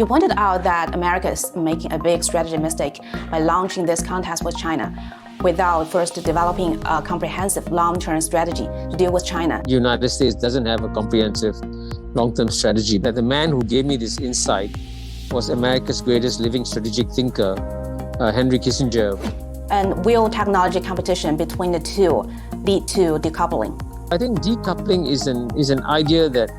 You pointed out that America is making a big strategy mistake by launching this contest with China without first developing a comprehensive long-term strategy to deal with China. The United States doesn't have a comprehensive long-term strategy. That the man who gave me this insight was America's greatest living strategic thinker, Henry Kissinger. And will technology competition between the two lead to decoupling? I think decoupling is an idea that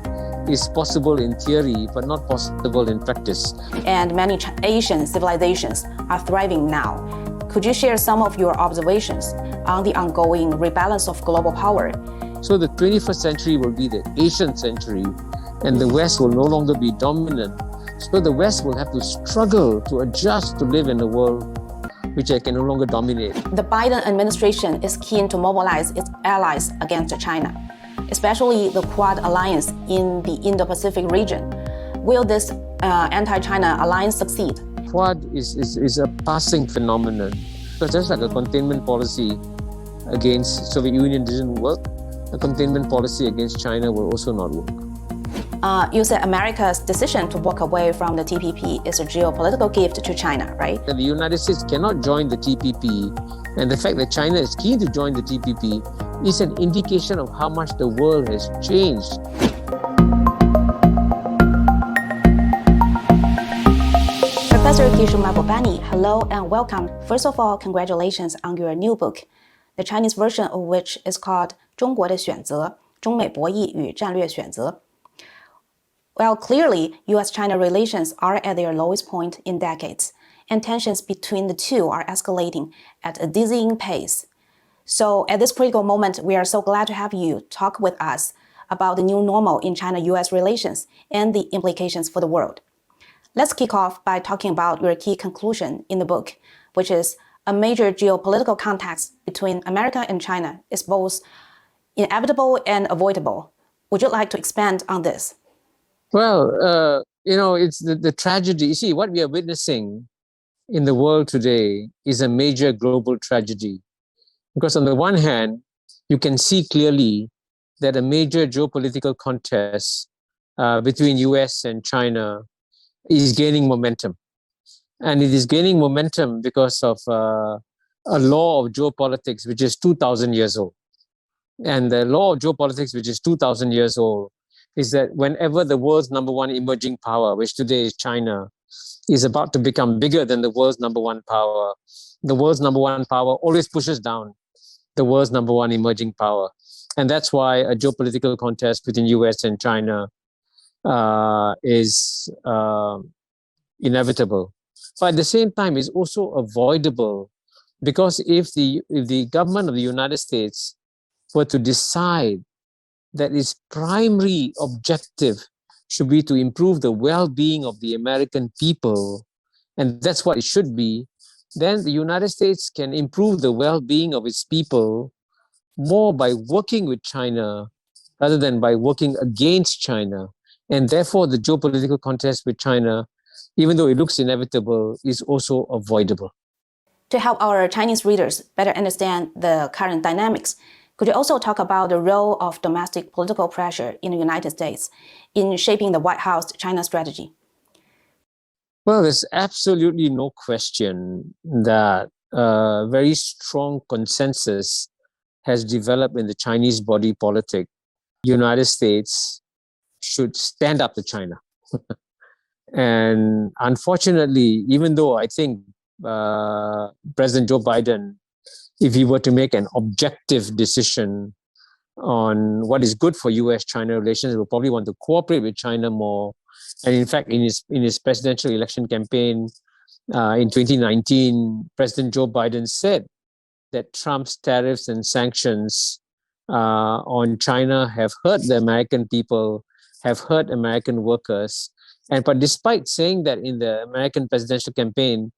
is possible in theory, but not possible in practice. And many Asian civilizations are thriving now. Could you share some of your observations on the ongoing rebalance of global power? So the 21st century will be the Asian century, and the West will no longer be dominant. So the West will have to struggle to adjust to live in a world which I can no longer dominate. The Biden administration is keen to mobilize its allies against China, especially the Quad alliance in the Indo-Pacific region. Will this anti-China alliance succeed? Quad is a passing phenomenon. So just like a containment policy against Soviet Union didn't work, a containment policy against China will also not work. You said America's decision to walk away from the TPP is a geopolitical gift to China, right? And the United States cannot join the TPP, and the fact that China is keen to join the TPP is an indication of how much the world has changed. Professor Kishore Mahbubani, hello and welcome. First of all, congratulations on your new book, the Chinese version of which is called 中国的选择：中美博弈与战略选择. Well, clearly, US-China relations are at their lowest point in decades, and tensions between the two are escalating at a dizzying pace. So at this critical moment, we are so glad to have you talk with us about the new normal in China-US relations and the implications for the world. Let's kick off by talking about your key conclusion in the book, which is a major geopolitical context between America and China is both inevitable and avoidable. Would you like to expand on this? Well, it's the tragedy. You see, what we are witnessing in the world today is a major global tragedy. Because on the one hand, you can see clearly that a major geopolitical contest between US and China is gaining momentum. And it is gaining momentum because of a law of geopolitics, which is 2,000 years old. And the law of geopolitics, which is 2,000 years old, is that whenever the world's number one emerging power, which today is China, is about to become bigger than the world's number one power, the world's number one power always pushes down the world's number one emerging power. And that's why a geopolitical contest between US and China is inevitable. But at the same time, it's also avoidable, because if the government of the United States were to decide that its primary objective should be to improve the well-being of the American people, and that's what it should be, then the United States can improve the well-being of its people more by working with China rather than by working against China. And therefore, the geopolitical contest with China, even though it looks inevitable, is also avoidable. To help our Chinese readers better understand the current dynamics, could you also talk about the role of domestic political pressure in the United States in shaping the White House China strategy? Well, there's absolutely no question that a very strong consensus has developed in the Chinese body politic. The United States should stand up to China. And unfortunately, even though I think President Joe Biden, if he were to make an objective decision on what is good for US-China relations, will probably want to cooperate with China more. And in fact, in his presidential election campaign in 2019, President Joe Biden said that Trump's tariffs and sanctions on China have hurt the American people, have hurt American workers. But despite saying that in the American presidential campaign,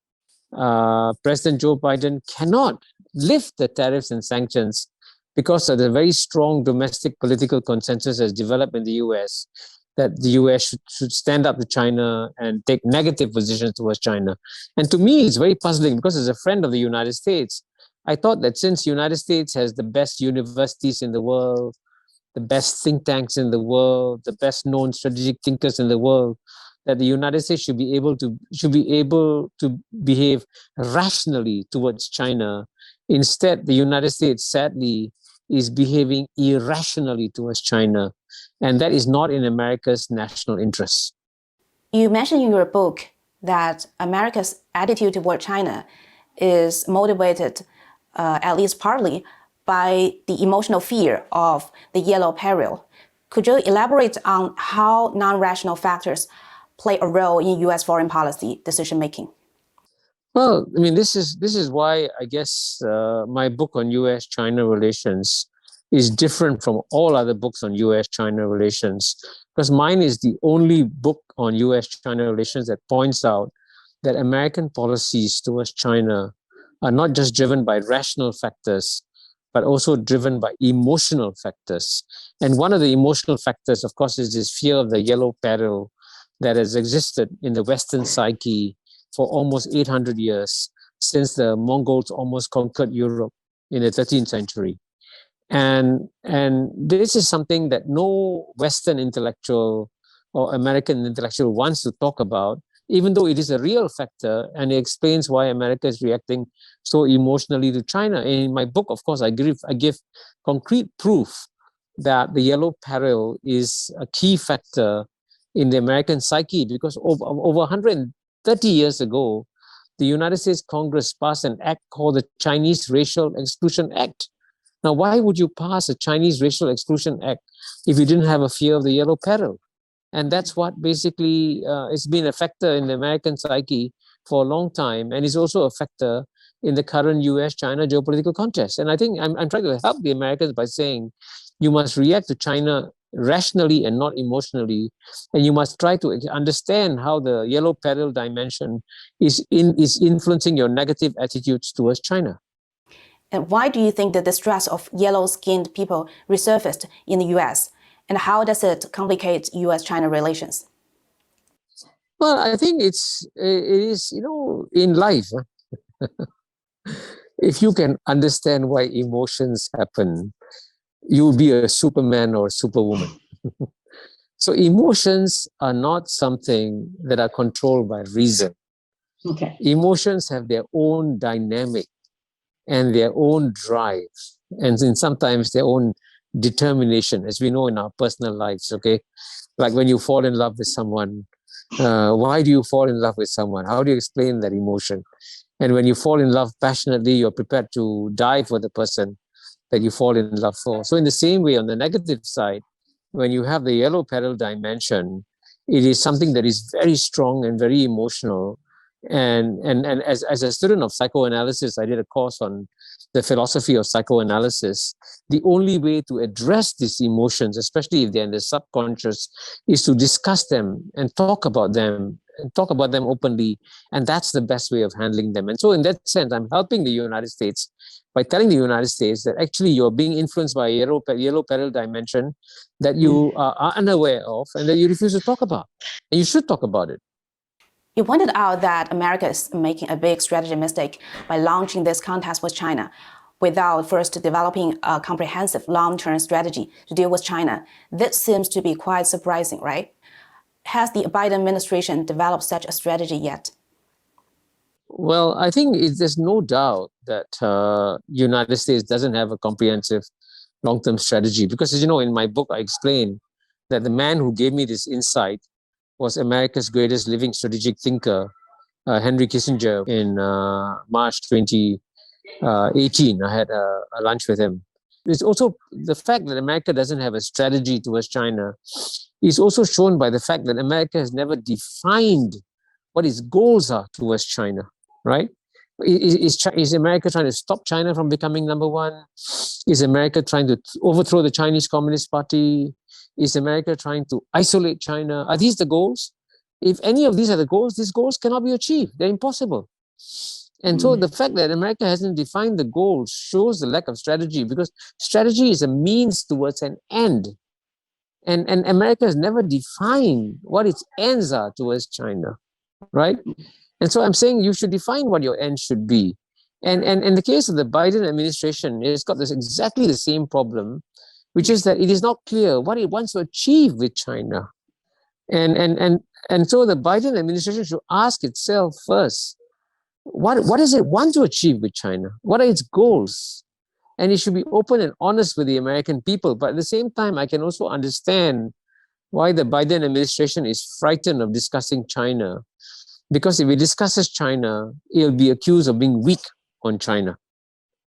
President Joe Biden cannot lift the tariffs and sanctions because of the very strong domestic political consensus has developed in the US that the US should stand up to China and take negative positions towards China. And to me, it's very puzzling, because as a friend of the United States, I thought that since the United States has the best universities in the world, the best think tanks in the world, the best known strategic thinkers in the world, that the United States should be able to behave rationally towards China. Instead, the United States, sadly, is behaving irrationally towards China, and that is not in America's national interest. You mentioned in your book that America's attitude toward China is motivated, at least partly, by the emotional fear of the yellow peril. Could you elaborate on how non-rational factors play a role in U.S. foreign policy decision-making? Well, I mean, this is why I guess my book on U.S.-China relations is different from all other books on U.S.-China relations, because mine is the only book on U.S.-China relations that points out that American policies towards China are not just driven by rational factors, but also driven by emotional factors. And one of the emotional factors, of course, is this fear of the yellow peril that has existed in the Western psyche for almost 800 years, since the Mongols almost conquered Europe in the 13th century. And this is something that no Western intellectual or American intellectual wants to talk about, even though it is a real factor, and it explains why America is reacting so emotionally to China. And in my book, of course, I give concrete proof that the yellow peril is a key factor in the American psyche, because over 130 years ago, the United States Congress passed an act called the Chinese Racial Exclusion Act. Now, why would you pass a Chinese Racial Exclusion Act if you didn't have a fear of the yellow peril? And that's what basically has been a factor in the American psyche for a long time, and is also a factor in the current US-China geopolitical contest. And I think I'm trying to help the Americans by saying you must react to China rationally and not emotionally, and you must try to understand how the yellow peril dimension is influencing your negative attitudes towards China. And why do you think the distress of yellow-skinned people resurfaced in the US? And how does it complicate US-China relations? Well, I think it is, in life, if you can understand why emotions happen, you'll be a Superman or a Superwoman. So emotions are not something that are controlled by reason. Okay. Emotions have their own dynamic and their own drive, and sometimes their own determination, as we know in our personal lives, okay? Like when you fall in love with someone, why do you fall in love with someone? How do you explain that emotion? And when you fall in love passionately, you're prepared to die for the person that you fall in love for. So in the same way, on the negative side, when you have the yellow peril dimension, it is something that is very strong and very emotional. And as a student of psychoanalysis, I did a course on the philosophy of psychoanalysis. The only way to address these emotions, especially if they're in the subconscious, is to discuss them and talk about them openly. And that's the best way of handling them. And so in that sense, I'm helping the United States by telling the United States that actually you're being influenced by a yellow peril dimension that you are unaware of and that you refuse to talk about. And you should talk about it. You pointed out that America is making a big strategy mistake by launching this contest with China without first developing a comprehensive long-term strategy to deal with China. This seems to be quite surprising, right? Has the Biden administration developed such a strategy yet? Well, I think there's no doubt that United States doesn't have a comprehensive long-term strategy, because, as you know, in my book, I explain that the man who gave me this insight was America's greatest living strategic thinker, Henry Kissinger, in March 2018. I had a lunch with him. It's also the fact that America doesn't have a strategy towards China is also shown by the fact that America has never defined what its goals are towards China, right? Is America trying to stop China from becoming number one? Is America trying to overthrow the Chinese Communist Party? Is America trying to isolate China? Are these the goals? If any of these are the goals, these goals cannot be achieved. They're impossible. And so the fact that America hasn't defined the goals shows the lack of strategy, because strategy is a means towards an end. And America has never defined what its ends are towards China, right? And so I'm saying you should define what your end should be. And in the case of the Biden administration, it's got exactly the same problem, which is that it is not clear what it wants to achieve with China. And so the Biden administration should ask itself first, what does it want to achieve with China? What are its goals? And it should be open and honest with the American people. But at the same time, I can also understand why the Biden administration is frightened of discussing China. Because if he discusses China, he'll be accused of being weak on China.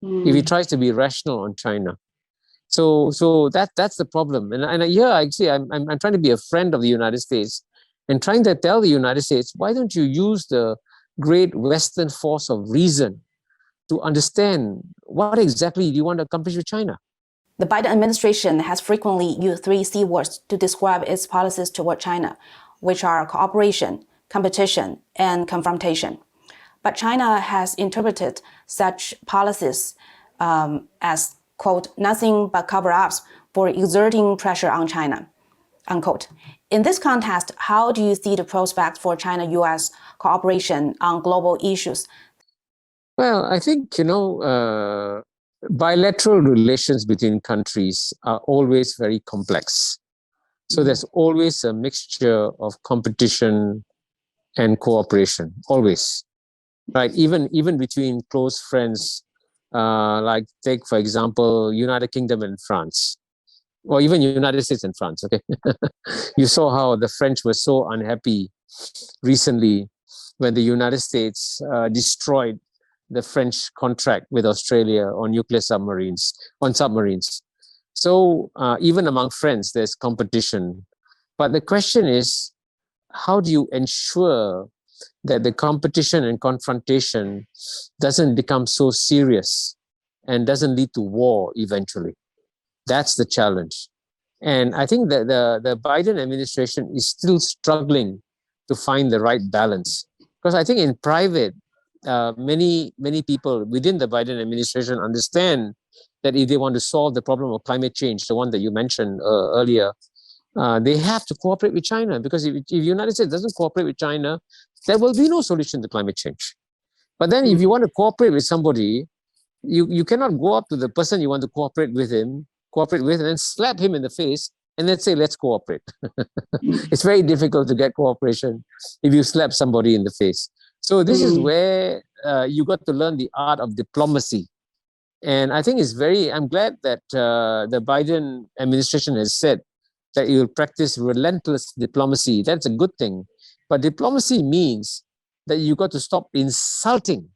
If he tries to be rational on China. So that's the problem. And here, actually, I'm trying to be a friend of the United States and trying to tell the United States, why don't you use the great Western force of reason to understand what exactly you want to accomplish with China? The Biden administration has frequently used 3 C words to describe its policies toward China, which are cooperation, competition, and confrontation. But China has interpreted such policies as, quote, nothing but cover-ups for exerting pressure on China, unquote. In this context, how do you see the prospect for China-US cooperation on global issues? Well, I think, bilateral relations between countries are always very complex. So there's always a mixture of competition and cooperation, always, right? Even between close friends, like take, for example, United Kingdom and France, or even United States and France, okay? You saw how the French were so unhappy recently when the United States destroyed the French contract with Australia on nuclear submarines, on submarines. So even among friends, there's competition. But the question is, how do you ensure that the competition and confrontation doesn't become so serious and doesn't lead to war eventually? That's the challenge. And I think that the Biden administration is still struggling to find the right balance. Because I think in private, many people within the Biden administration understand that if they want to solve the problem of climate change, the one that you mentioned earlier, they have to cooperate with China, because if the United States doesn't cooperate with China, there will be no solution to climate change. But then if you want to cooperate with somebody, you cannot go up to the person you want to cooperate with, and then slap him in the face and then say, let's cooperate. It's very difficult to get cooperation if you slap somebody in the face. So this is where you got to learn the art of diplomacy. And I think I'm glad that the Biden administration has said that it will practice relentless diplomacy. That's a good thing. But diplomacy means that you got to stop insulting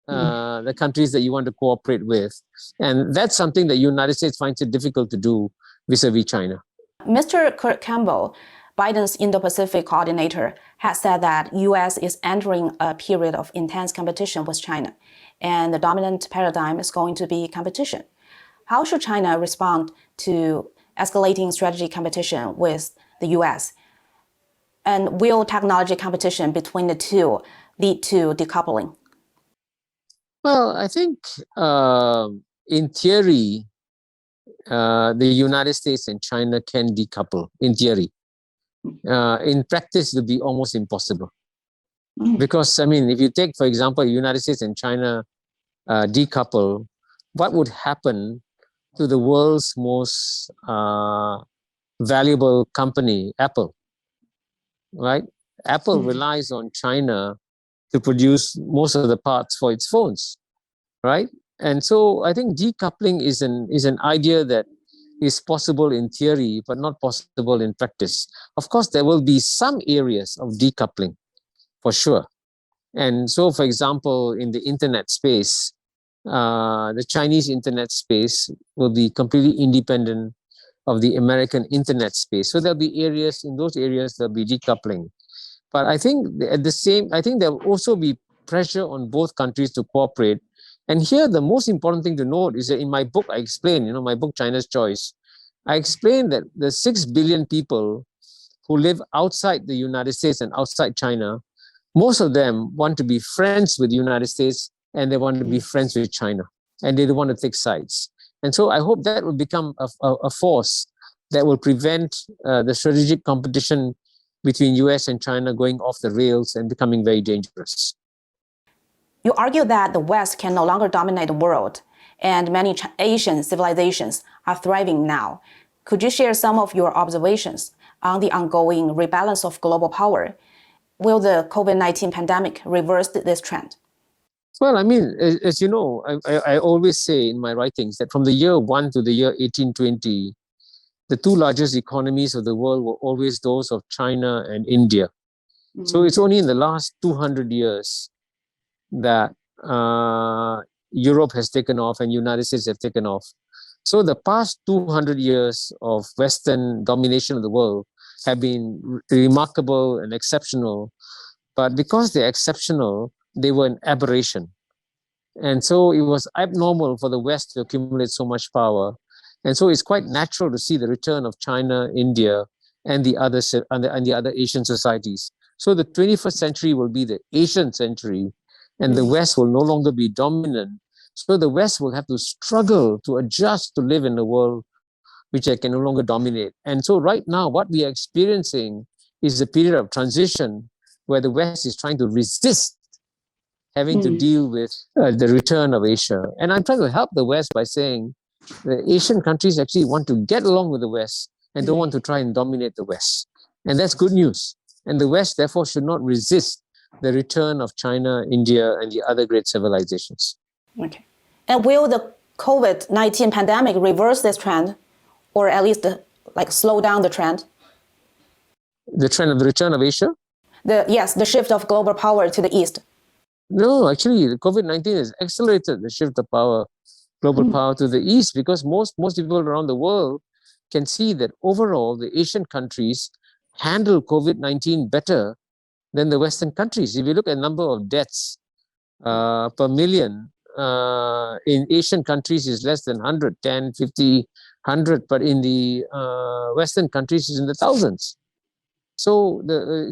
the countries that you want to cooperate with. And that's something that the United States finds it difficult to do vis-a-vis China. Mr. Kurt Campbell, Biden's Indo-Pacific coordinator, has said that U.S. is entering a period of intense competition with China, and the dominant paradigm is going to be competition. How should China respond to escalating strategy competition with the U.S.? And will technology competition between the two lead to decoupling? Well, I think in theory, the United States and China can decouple, in theory. In practice, it would be almost impossible. Because, I mean, if you take, for example, United States and China decouple, what would happen to the world's most valuable company, Apple, right? Apple relies on China to produce most of the parts for its phones, right? And so I think decoupling is an idea that is possible in theory, but not possible in practice. Of course, there will be some areas of decoupling, for sure. And so, for example, in the internet space, the Chinese internet space will be completely independent of the American internet space. So there'll be areas, in those areas, there'll be decoupling. But I think I think there will also be pressure on both countries to cooperate. And here, the most important thing to note is that in my book, I explain, my book, China's Choice, I explain that the 6 billion people who live outside the United States and outside China, most of them want to be friends with the United States, and they want to be friends with China, and they don't want to take sides. And so I hope that will become a force that will prevent the strategic competition between US and China going off the rails and becoming very dangerous. You argue that the West can no longer dominate the world, and many Asian civilizations are thriving now. Could you share some of your observations on the ongoing rebalance of global power. Will the COVID-19 pandemic reverse this trend? Well, I mean, as you know, I always say in my writings that from the year 1 to the year 1820, the two largest economies of the world were always those of China and India. So it's only in the last 200 years that Europe has taken off and United States have taken off. So the past 200 years of Western domination of the world have been remarkable and exceptional. But because they're exceptional, they were an aberration. And so it was abnormal for the West to accumulate so much power. And so it's quite natural to see the return of China, India, and the other Asian societies. So the 21st century will be the Asian century, and the West will no longer be dominant. So the West will have to struggle to adjust to live in a world which it can no longer dominate. And so right now, what we are experiencing is a period of transition where the West is trying to resist having to deal with the return of Asia. And I'm trying to help the West by saying the Asian countries actually want to get along with the West and don't want to try and dominate the West. And that's good news. And the West, therefore, should not resist the return of China, India, and the other great civilizations. Okay. And will the COVID-19 pandemic reverse this trend, or at least slow down the trend? The trend of the return of Asia? The shift of global power to the East. No, actually, the COVID-19 has accelerated the shift of power, global power to the East, because most people around the world can see that overall the Asian countries handle COVID-19 better than the Western countries. If you look at the number of deaths per million in Asian countries is less than 100, 10, 50, 100, but in the Western countries is in the thousands. So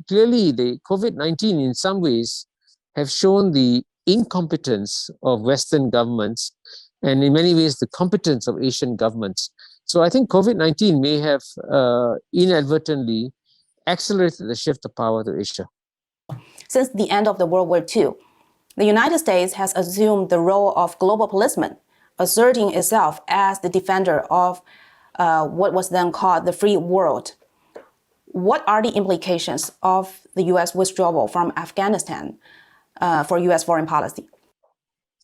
clearly the COVID-19 in some ways have shown the incompetence of Western governments and in many ways the competence of Asian governments. So I think COVID-19 may have inadvertently accelerated the shift of power to Asia. Since the end of the World War II, the United States has assumed the role of global policeman, asserting itself as the defender of what was then called the free world. What are the implications of the U.S. withdrawal from Afghanistan for U.S. foreign policy?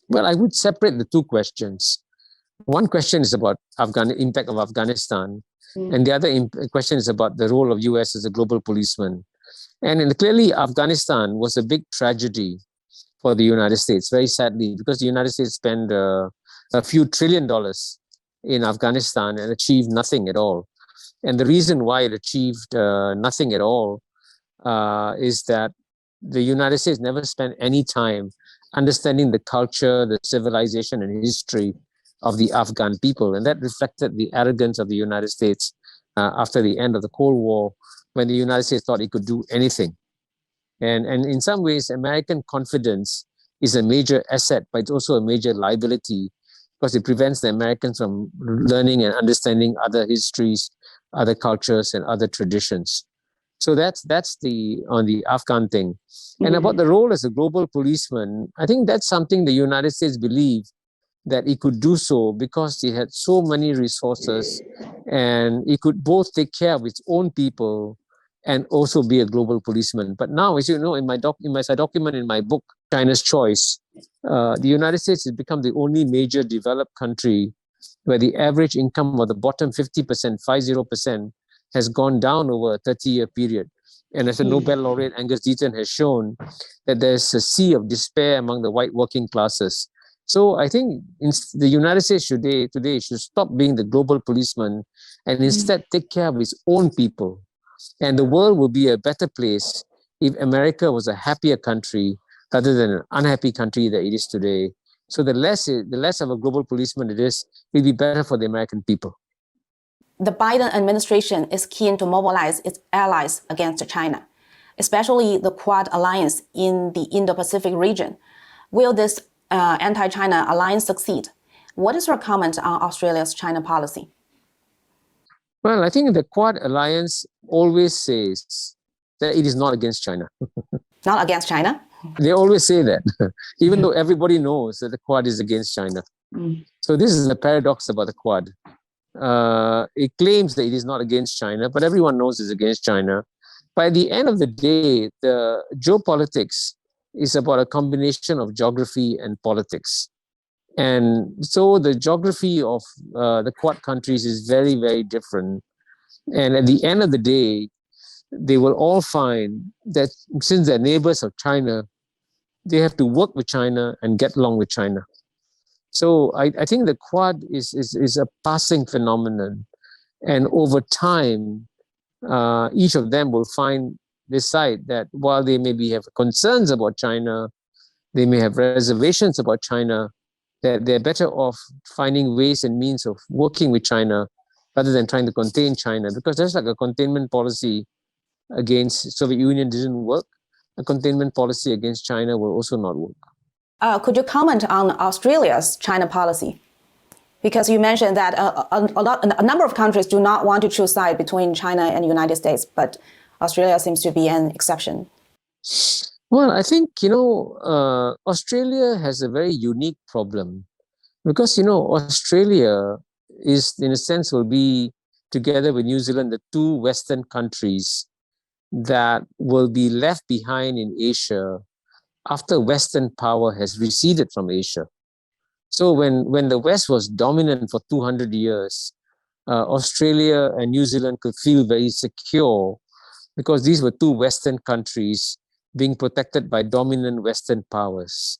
Well, I would separate the two questions. One question is about impact of Afghanistan, and the other question is about the role of U.S. as a global policeman. And clearly, Afghanistan was a big tragedy for the United States, very sadly, because the United States spent a few $1 trillion in Afghanistan and achieved nothing at all. And the reason why it achieved nothing at all is that the United States never spent any time understanding the culture, the civilization, and history of the Afghan people. And that reflected the arrogance of the United States after the end of the Cold War, when the United States thought it could do anything. And in some ways, American confidence is a major asset, but it's also a major liability because it prevents the Americans from learning and understanding other histories, other cultures, and other traditions. So that's on the Afghan thing. And about the role as a global policeman, I think that's something the United States believed that it could do so because it had so many resources and it could both take care of its own people and also be a global policeman. But now, as you know, in my document in my book, China's Choice, the United States has become the only major developed country where the average income of the bottom 50%, 50%, has gone down over a 30-year period. And as the Nobel laureate Angus Deaton has shown, that there's a sea of despair among the white working classes. So I think the United States today should stop being the global policeman and instead take care of its own people. And the world will be a better place if America was a happier country rather than an unhappy country that it is today. So the less of a global policeman it is, it will be better for the American people. The Biden administration is keen to mobilize its allies against China, especially the Quad alliance in the Indo-Pacific region. Will this anti-China alliance succeed? What is your comment on Australia's China policy? Well, I think the Quad alliance always says that it is not against China. Not against China? They always say that, even though everybody knows that the Quad is against China. So this is the paradox about the Quad. it claims that it is not against China, but everyone knows it's against China. By the end of the day, the geopolitics is about a combination of geography and politics. And so the geography of the Quad countries is very, very different. And at the end of the day, they will all find that since they're neighbors of China, they have to work with China and get along with China. So I think the Quad is a passing phenomenon. And over time, each of them will decide that while they maybe have concerns about China, they may have reservations about China, that they're better off finding ways and means of working with China rather than trying to contain China, because there's like a containment policy against Soviet Union didn't work. A containment policy against China will also not work. Could you comment on Australia's China policy? Because you mentioned that a number of countries do not want to choose side between China and the United States, but Australia seems to be an exception. Well, I think, Australia has a very unique problem because, Australia is, in a sense, will be, together with New Zealand, the two Western countries that will be left behind in Asia after Western power has receded from Asia. So when the West was dominant for 200 years, Australia and New Zealand could feel very secure because these were two Western countries being protected by dominant Western powers.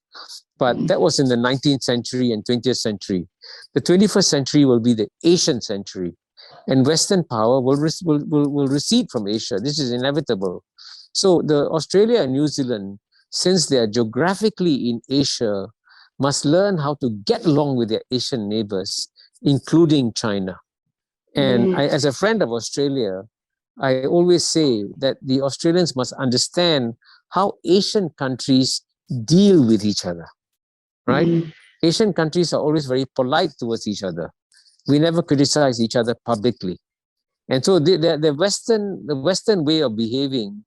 But that was in the 19th century and 20th century. The 21st century will be the Asian century, and Western power will recede from Asia. This is inevitable. So the Australia and New Zealand, since they are geographically in Asia, must learn how to get along with their Asian neighbors, including China. And as a friend of Australia, I always say that the Australians must understand how Asian countries deal with each other, right? Asian countries are always very polite towards each other. We never criticize each other publicly. And so the Western way of behaving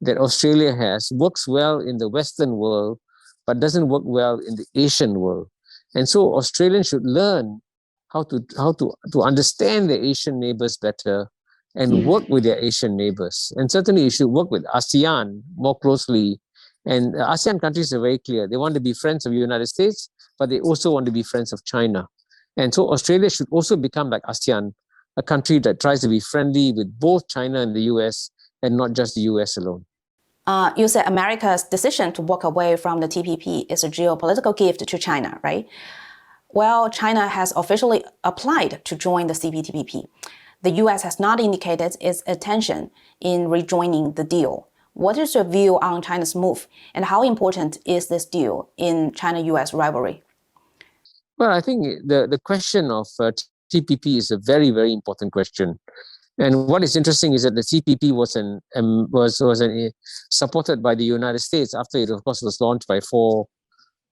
that Australia has works well in the Western world, but doesn't work well in the Asian world. And so Australians should learn how to understand their Asian neighbors better and work with their Asian neighbors. And certainly you should work with ASEAN more closely. And ASEAN countries are very clear. They want to be friends of the United States, but they also want to be friends of China. And so Australia should also become like ASEAN, a country that tries to be friendly with both China and the US and not just the US alone. You said America's decision to walk away from the TPP is a geopolitical gift to China, right? Well, China has officially applied to join the CPTPP. The US has not indicated its intention in rejoining the deal. What is your view on China's move, and how important is this deal in China-US rivalry? Well, I think the question of TPP is a very, very important question. And what is interesting is that the TPP was supported by the United States after it, of course, was launched by four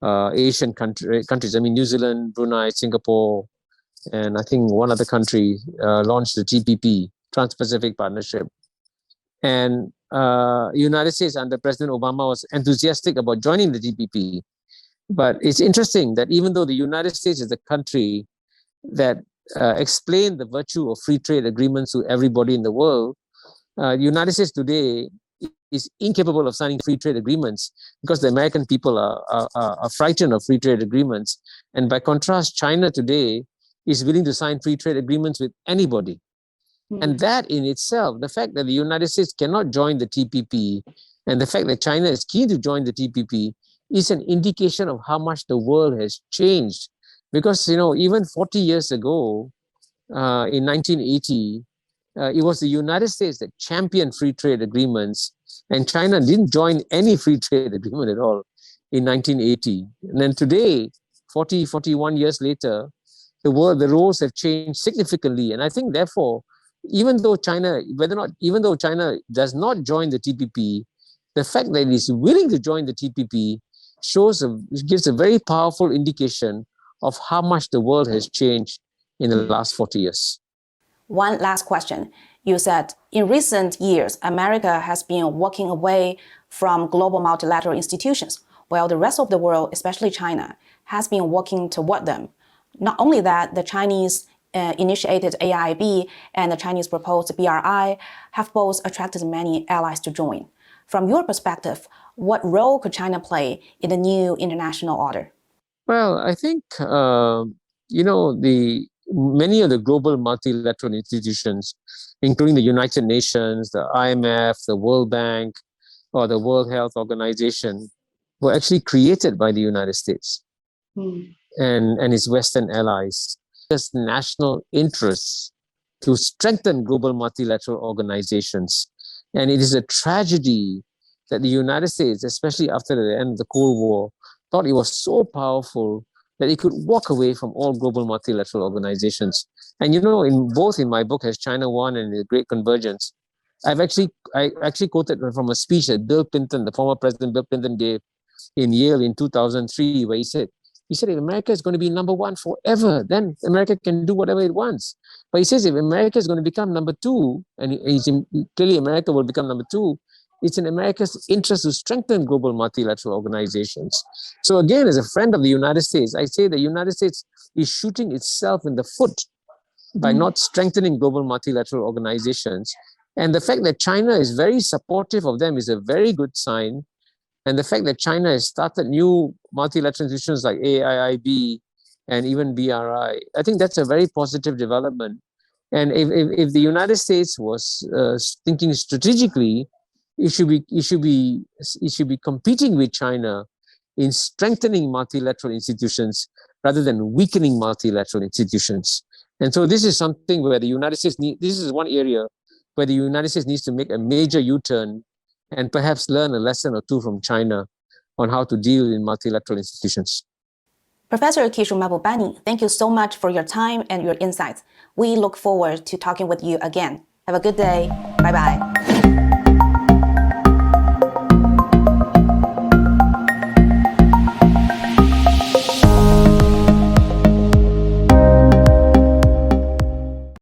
Asian countries. I mean, New Zealand, Brunei, Singapore, and I think one other country launched the TPP, Trans-Pacific Partnership. And United States under President Obama was enthusiastic about joining the TPP. But it's interesting that even though the United States is the country that explained the virtue of free trade agreements to everybody in the world, the United States today is incapable of signing free trade agreements because the American people are frightened of free trade agreements. And by contrast, China today is willing to sign free trade agreements with anybody. And that in itself, the fact that the United States cannot join the TPP and the fact that China is keen to join the TPP is an indication of how much the world has changed. Because, even 40 years ago, in 1980, it was the United States that championed free trade agreements, and China didn't join any free trade agreement at all in 1980. And then today, 41 years later, the roles have changed significantly. And I think, therefore, even though China does not join the TPP, the fact that it is willing to join the TPP gives a very powerful indication of how much the world has changed in the last 40 years. One last question. You said in recent years, America has been walking away from global multilateral institutions, while the rest of the world, especially China, has been walking toward them. Not only that, the Chinese initiated AIIB and the Chinese proposed BRI have both attracted many allies to join. From your perspective, what role could China play in the new international order? Well, I think, many of the global multilateral institutions, including the United Nations, the IMF, the World Bank, or the World Health Organization, were actually created by the United States and its Western allies. Just national interests to strengthen global multilateral organizations. And it is a tragedy that the United States, especially after the end of the Cold War, thought it was so powerful that it could walk away from all global multilateral organizations. And in my book, Has China Won and The Great Convergence, I actually quoted from a speech that Bill Clinton, the former president Bill Clinton, gave in Yale in 2003, where he said, if America is going to be number one forever, then America can do whatever it wants. But he says if America is going to become number two, and clearly America will become number two, it's in America's interest to strengthen global multilateral organizations. So again, as a friend of the United States, I say the United States is shooting itself in the foot by not strengthening global multilateral organizations. And the fact that China is very supportive of them is a very good sign. And the fact that China has started new multilateral institutions like AIIB and even BRI, I think that's a very positive development. And if the United States was thinking strategically, it should be competing with China in strengthening multilateral institutions rather than weakening multilateral institutions. And so this is something where the United States this is one area where the United States needs to make a major U-turn and perhaps learn a lesson or two from China on how to deal in multilateral institutions. Professor Kishore Mahbubani, thank you so much for your time and your insights. We look forward to talking with you again. Have a good day. Bye-bye.